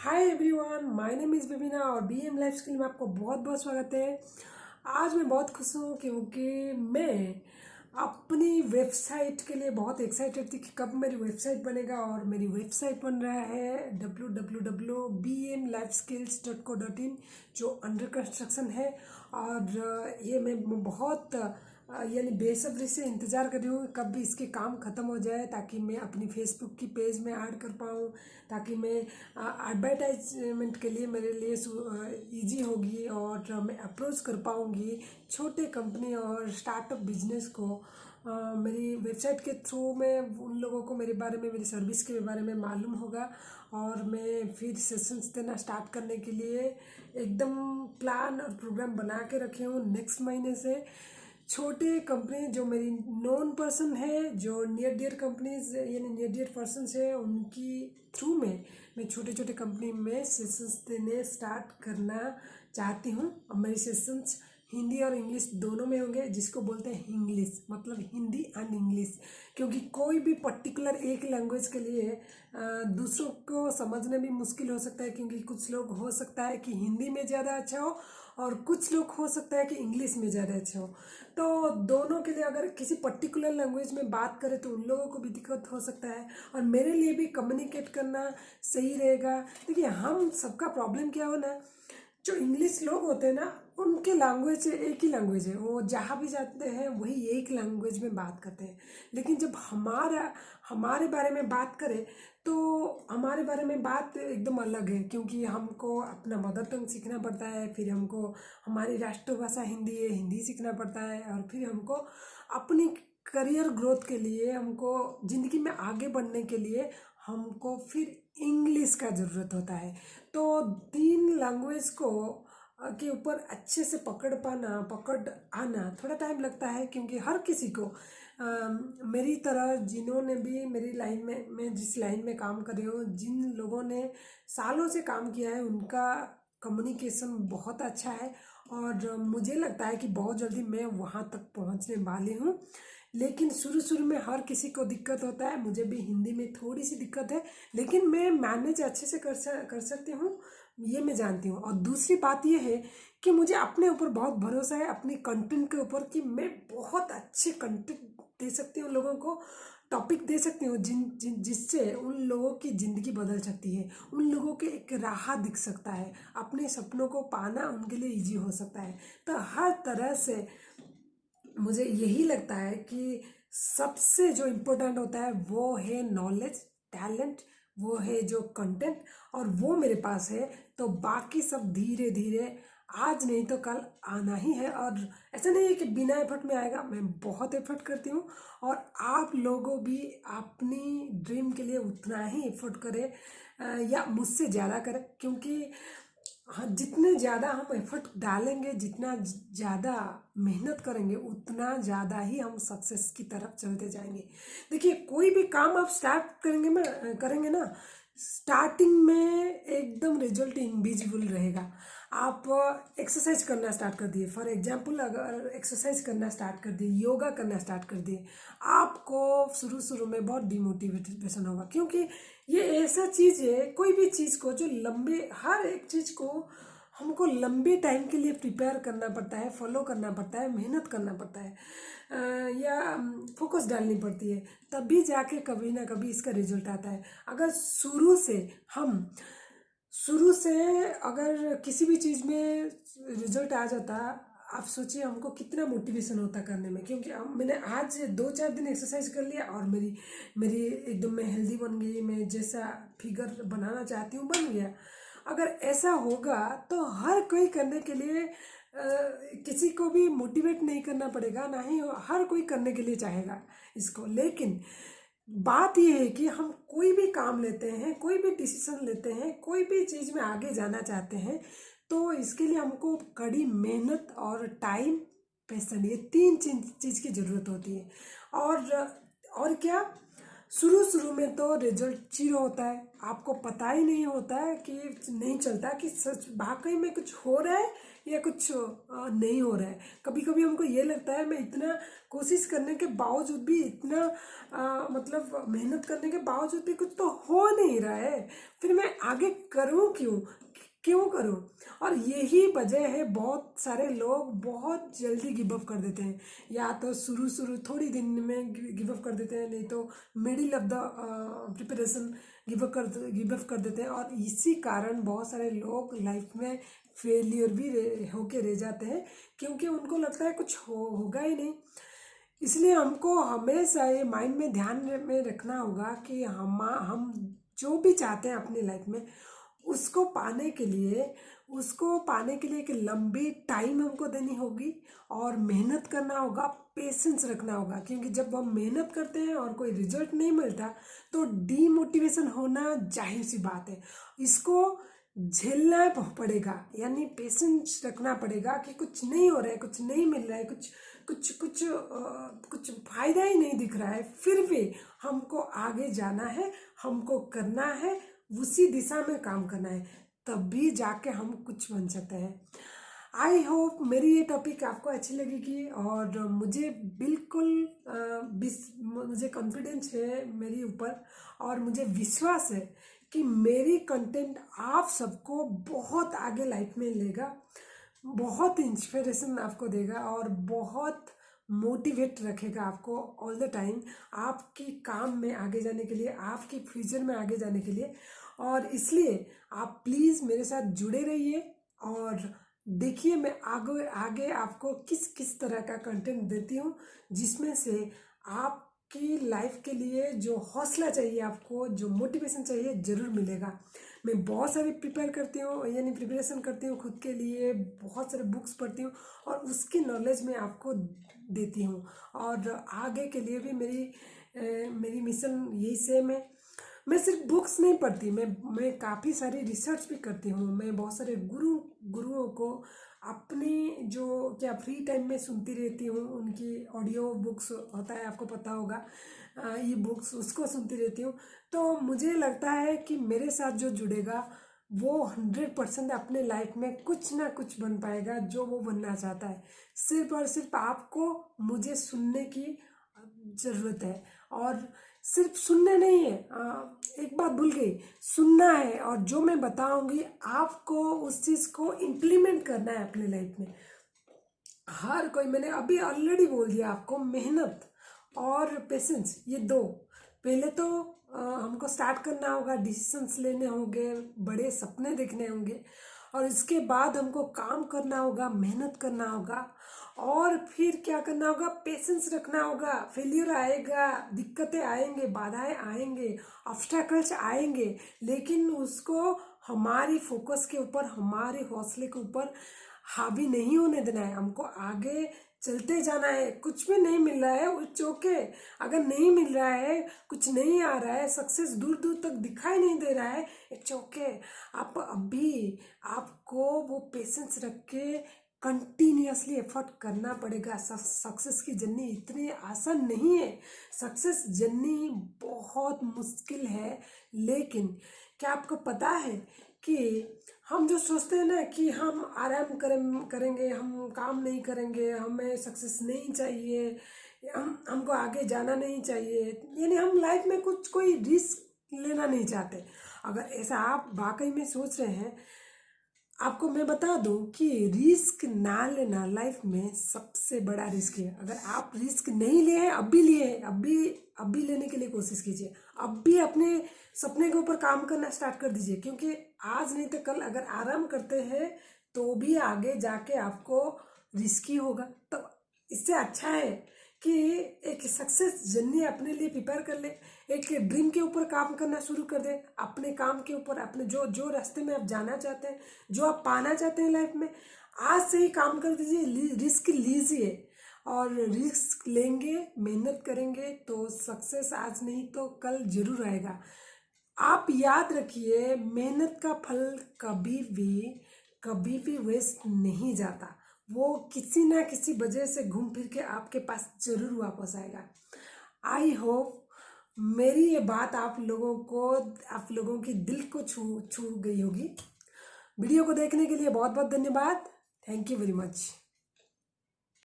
Hi everyone, my name is Vivina और BM life skill में आपको बहुत बहुत स्वागत है। आज मैं बहुत खुश हूँ क्योंकि मैं अपनी वेबसाइट के लिए बहुत एक्साइटेड थी कि कब मेरी वेबसाइट बनेगा। और मेरी वेबसाइट बन रहा है www.bmlifeskills.co.in जो अंडर कंस्ट्रक्शन है। और ये मैं बहुत यानी बेसब्री से इंतज़ार कर रही हूँ कब भी इसके काम ख़त्म हो जाए, ताकि मैं अपनी फेसबुक की पेज में ऐड कर पाऊँ, ताकि मैं एडवर्टाइजमेंट के लिए मेरे लिए इजी होगी और मैं अप्रोच कर पाऊँगी छोटे कंपनी और स्टार्टअप बिजनेस को। मेरी वेबसाइट के थ्रू में उन लोगों को मेरे बारे में, मेरी सर्विस के बारे में मालूम होगा और मैं फिर सेशंस देना स्टार्ट करने के लिए एकदम प्लान और प्रोग्राम बना के रखी हूँ। नेक्स्ट महीने से छोटे कंपनी जो मेरी नोन पर्सन है, जो नियर डियर कंपनीज यानी नियर डियर पर्सन है, उनकी थ्रू में मैं छोटे छोटे कंपनी में सेशंस देने स्टार्ट करना चाहती हूँ। और मेरी सेशंस हिंदी और इंग्लिश दोनों में होंगे, जिसको बोलते हैं इंग्लिश, मतलब हिंदी एंड इंग्लिश। क्योंकि कोई भी पर्टिकुलर एक लैंग्वेज के लिए दूसरों को समझने भी मुश्किल हो सकता है, क्योंकि कुछ लोग हो सकता है कि हिंदी में ज़्यादा अच्छा हो और कुछ लोग हो सकता है कि इंग्लिश में ज़्यादा अच्छा हो। तो दोनों के लिए अगर किसी पर्टिकुलर लैंग्वेज में बात करें तो उन लोगों को भी दिक्कत हो सकता है और मेरे लिए भी कम्युनिकेट करना सही रहेगा। देखिए, हम सबका प्रॉब्लम क्या हो ना, जो इंग्लिश लोग होते हैं ना, उनके लैंग्वेज एक ही लैंग्वेज है, वो जहाँ भी जाते हैं वही एक लैंग्वेज में बात करते हैं। लेकिन जब हमारे बारे में बात करें तो हमारे बारे में बात एकदम अलग है, क्योंकि हमको अपना मदर टंग सीखना पड़ता है, फिर हमको हमारी राष्ट्रभाषा हिंदी है, हिंदी सीखना पड़ता है, और फिर हमको अपनी करियर ग्रोथ के लिए, हमको ज़िंदगी में आगे बढ़ने के लिए हमको फिर इंग्लिश का ज़रूरत होता है। तो तीन लैंग्वेज को के ऊपर अच्छे से पकड़ आना थोड़ा टाइम लगता है, क्योंकि हर किसी को मेरी तरह जिन्होंने भी मेरी लाइन में, मैं जिस लाइन में काम कर रही हूँ, जिन लोगों ने सालों से काम किया है, उनका कम्युनिकेशन बहुत अच्छा है और मुझे लगता है कि बहुत जल्दी मैं वहाँ तक पहुँचने वाली हूँ। लेकिन शुरू शुरू में हर किसी को दिक्कत होता है, मुझे भी हिंदी में थोड़ी सी दिक्कत है, लेकिन मैं मैनेज अच्छे से कर सकती हूँ, ये मैं जानती हूँ। और दूसरी बात ये है कि मुझे अपने ऊपर बहुत भरोसा है, अपनी कंटेंट के ऊपर, कि मैं बहुत अच्छे कंटेंट दे सकती हूँ लोगों को, टॉपिक दे सकती हूँ जिससे उन लोगों की ज़िंदगी बदल सकती है, उन लोगों के एक राह दिख सकता है, अपने सपनों को पाना उनके लिए ईजी हो सकता है। तो हर तरह से मुझे यही लगता है कि सबसे जो इम्पोर्टेंट होता है वो है नॉलेज, टैलेंट, वो है जो कंटेंट, और वो मेरे पास है। तो बाकी सब धीरे धीरे, आज नहीं तो कल आना ही है। और ऐसा नहीं है कि बिना एफर्ट में आएगा, मैं बहुत एफर्ट करती हूँ और आप लोगों भी अपनी ड्रीम के लिए उतना ही एफर्ट करें या मुझसे ज़्यादा करें, क्योंकि हाँ, जितने ज़्यादा हम एफर्ट डालेंगे, जितना ज़्यादा मेहनत करेंगे, उतना ज़्यादा ही हम सक्सेस की तरफ चलते जाएंगे। देखिए, कोई भी काम आप स्टार्ट करेंगे ना, स्टार्टिंग में एकदम रिजल्ट इनविजिबल रहेगा। आप एक्सरसाइज करना स्टार्ट कर दिए, फॉर एग्जांपल अगर एक्सरसाइज करना स्टार्ट कर दिए, योगा करना स्टार्ट कर दिए, आपको शुरू शुरू में बहुत डिमोटिवेशन होगा, क्योंकि ये ऐसा चीज़ है, कोई भी चीज़ को जो हर एक चीज़ को हमको लंबे टाइम के लिए प्रिपेयर करना पड़ता है, फॉलो करना पड़ता है, मेहनत करना पड़ता है, या फोकस डालनी पड़ती है, तभी जाके कभी ना कभी इसका रिजल्ट आता है। अगर शुरू से अगर किसी भी चीज़ में रिजल्ट आ जाता, आप सोचिए हमको कितना मोटिवेशन होता करने में। क्योंकि मैंने आज 2-4 दिन एक्सरसाइज कर लिया और मेरी मेरी एकदम मैं हेल्दी बन गई, मैं जैसा फिगर बनाना चाहती हूँ बन गया। अगर ऐसा होगा तो हर कोई करने के लिए किसी को भी मोटिवेट नहीं करना पड़ेगा, ना ही हर कोई करने के लिए चाहेगा इसको। लेकिन बात यह है कि हम कोई भी काम लेते हैं, कोई भी डिसीजन लेते हैं, कोई भी चीज़ में आगे जाना चाहते हैं, तो इसके लिए हमको कड़ी मेहनत और टाइम, पैशन, ये तीन चीज़ की ज़रूरत होती है। और क्या, शुरू शुरू में तो रिजल्ट जीरो होता है, आपको पता ही नहीं होता है कि नहीं चलता कि सच वाकई में कुछ हो रहा है या कुछ नहीं हो रहा है। कभी कभी हमको ये लगता है मैं इतना कोशिश करने के बावजूद भी, इतना मतलब मेहनत करने के बावजूद भी कुछ तो हो नहीं रहा है, फिर मैं आगे करूँ क्यों, क्यों करूं। और यही वजह है बहुत सारे लोग बहुत जल्दी गिव अप कर देते हैं, या तो शुरू शुरू थोड़ी दिन में गिव अप कर देते हैं, नहीं तो middle of the preparation give up कर देते हैं। और इसी कारण बहुत सारे लोग लाइफ में फेलियर भी होके रह जाते हैं, क्योंकि उनको लगता है कुछ होगा ही नहीं। इसलिए हमको हमेशा ये माइंड में ध्यान में रखना होगा कि हम जो भी चाहते हैं अपनी लाइफ में, उसको पाने के लिए एक लंबी टाइम हमको देनी होगी, और मेहनत करना होगा, पेशेंस रखना होगा। क्योंकि जब हम मेहनत करते हैं और कोई रिजल्ट नहीं मिलता तो डीमोटिवेशन होना जाहिर सी बात है, इसको झेलना पड़ेगा। यानी पेशेंस रखना पड़ेगा कि कुछ नहीं हो रहा है, कुछ नहीं मिल रहा है, कुछ फायदा ही नहीं दिख रहा है, फिर भी हमको आगे जाना है, हमको करना है, उसी दिशा में काम करना है, तभी जाके हम कुछ बन सकते हैं। आई होप मेरी ये टॉपिक आपको अच्छी लगेगी, और मुझे बिल्कुल मुझे कॉन्फिडेंस है मेरे ऊपर, और मुझे विश्वास है कि मेरी कंटेंट आप सबको बहुत आगे लाइफ में लेगा, बहुत इंस्पिरेशन आपको देगा, और बहुत मोटिवेट रखेगा आपको ऑल द टाइम, आपकी काम में आगे जाने के लिए, आपकी फ्यूचर में आगे जाने के लिए। और इसलिए आप प्लीज़ मेरे साथ जुड़े रहिए, और देखिए मैं आगे आगे आपको किस किस तरह का कंटेंट देती हूँ, जिसमें से आपकी लाइफ के लिए जो हौसला चाहिए, आपको जो मोटिवेशन चाहिए, ज़रूर मिलेगा। मैं बहुत सारी प्रिपेयर करती हूँ, यानी प्रिपरेशन करती हूँ खुद के लिए, बहुत सारे बुक्स पढ़ती हूँ, और उसकी नॉलेज मैं आपको देती हूँ। और आगे के लिए भी मेरी मिशन यही सेम है। मैं सिर्फ बुक्स नहीं पढ़ती, मैं काफ़ी सारी रिसर्च भी करती हूँ। मैं बहुत सारे गुरुओं को अपनी जो क्या फ्री टाइम में सुनती रहती हूँ, उनकी ऑडियो बुक्स होता है, आपको पता होगा, ई बुक्स, उसको सुनती रहती हूँ। तो मुझे लगता है कि मेरे साथ जो जुड़ेगा वो 100% अपने लाइफ में कुछ ना कुछ बन पाएगा जो वो बनना चाहता है। सिर्फ और सिर्फ आपको मुझे सुनने की ज़रूरत है, और सिर्फ सुनना नहीं है, एक बात भूल गई, सुनना है, और जो मैं बताऊंगी आपको उस चीज़ को इम्प्लीमेंट करना है अपने लाइफ में। हर कोई, मैंने अभी ऑलरेडी बोल दिया आपको, मेहनत और पेशेंस, ये दो। पहले तो हमको स्टार्ट करना होगा, डिसीजंस लेने होंगे, बड़े सपने देखने होंगे, और इसके बाद हमको काम करना होगा, मेहनत करना होगा, और फिर क्या करना होगा, पेशेंस रखना होगा। फेलियर आएगा, दिक्कतें आएंगे, बाधाएं आएंगे, ऑब्स्टैकल्स आएंगे, लेकिन उसको हमारी फोकस के ऊपर, हमारे हौसले के ऊपर हावी नहीं होने देना है। हमको आगे चलते जाना है। कुछ भी नहीं मिल रहा है, इट्स ओके। अगर नहीं मिल रहा है, कुछ नहीं आ रहा है, सक्सेस दूर दूर तक दिखाई नहीं दे रहा है, इट्स ओके। आप अभी आपको वो पेशेंस रख के कंटिन्यूअसली एफर्ट करना पड़ेगा। सक्सेस की जर्नी इतनी आसान नहीं है, सक्सेस जर्नी बहुत मुश्किल है। लेकिन क्या आपको पता है कि हम जो सोचते हैं ना कि हम आराम करेंगे, हम काम नहीं करेंगे, हमें सक्सेस नहीं चाहिए, हमको आगे जाना नहीं चाहिए, यानी हम लाइफ में कोई रिस्क लेना नहीं चाहते। अगर ऐसा आप वाकई में सोच रहे हैं, आपको मैं बता दूं कि रिस्क ना लेना लाइफ में सबसे बड़ा रिस्क है। अगर आप रिस्क नहीं लिए हैं, अभी लिए हैं, अभी लेने के लिए कोशिश कीजिए। अभी अपने सपने के ऊपर काम करना स्टार्ट कर दीजिए, क्योंकि आज नहीं तो कल अगर आराम करते हैं तो भी आगे जाके आपको रिस्की होगा। तो इससे अच्छा है कि एक सक्सेस जर्नी अपने लिए प्रिपेयर कर ले, एक ड्रीम के ऊपर काम करना शुरू कर दे, अपने काम के ऊपर, अपने जो जो रास्ते में आप जाना चाहते हैं, जो आप पाना चाहते हैं लाइफ में, आज से ही काम कर दीजिए, रिस्क लीजिए। और रिस्क लेंगे, मेहनत करेंगे तो सक्सेस आज नहीं तो कल जरूर आएगा। आप याद रखिए, मेहनत का फल कभी भी वेस्ट नहीं जाता। वो किसी ना किसी वजह से घूम फिर के आपके पास जरूर वापस आएगा। आई होप मेरी ये बात आप लोगों की दिल को छू छू गई होगी। वीडियो को देखने के लिए बहुत बहुत धन्यवाद। Thank you very much.